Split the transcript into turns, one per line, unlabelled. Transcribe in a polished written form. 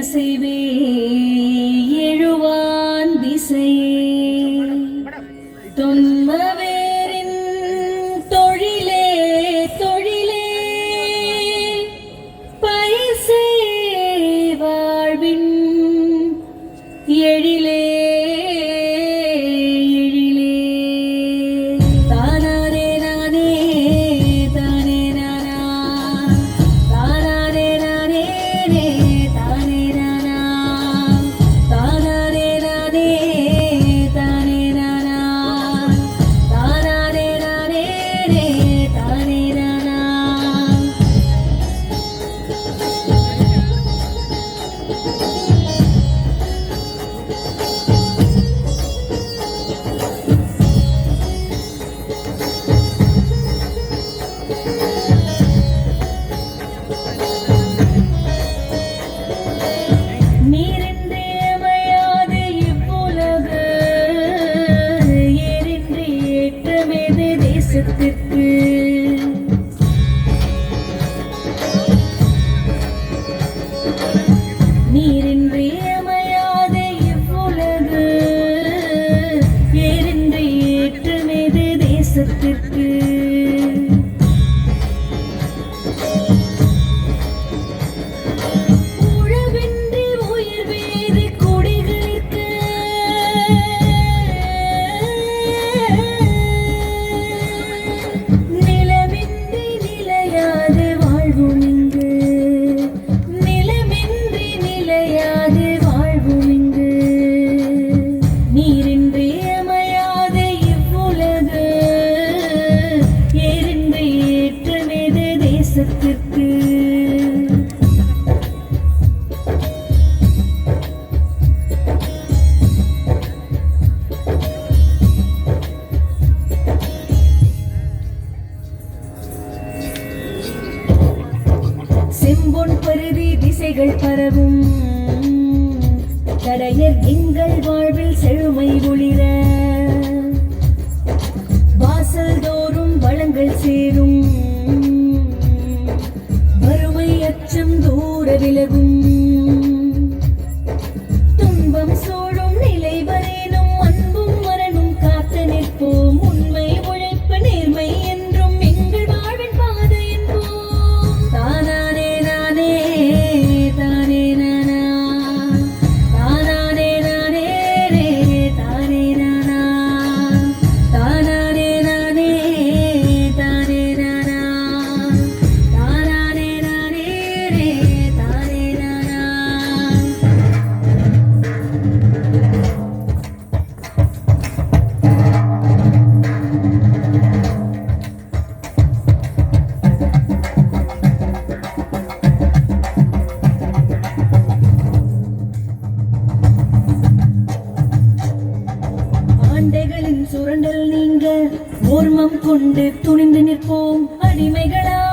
அசைவே எழுவான் திசையே தொன்மவேரின் தொழிலே தொழிலே பைசே வாழ்வின் எழிலே நீரின்றி அமையாத இவ்வுலகு ஏரின்றி ஏற்றமேது தேசத்திற்கு செம்பொன் பருதி திசைகள் பரவும் கடையர் எங்கள் வாழ்வில் செழுமை ஒளிர வாசல் தோறும் வளங்கள் சேரும் வறுமை அச்சம் தூர விலகும் துன்பம் சூழும் நிலை வரேனும் அன்பும் மரணும் காத்து நிற்போம் உண்மை உழைப்பு நேர்மை என்றும் எங்கள் வாழ்வின் பாதை என்போம் தானானே நானே தானே நானா தானானே நானே தானே நானா தானானே நானே தானே நானா தானானே நானே தானே நானா ஆண்டைகளின் சுரண்டல் நீங்க ஓர்மம் கொண்டு துணிந்து நிற்போம் அடிமைகளா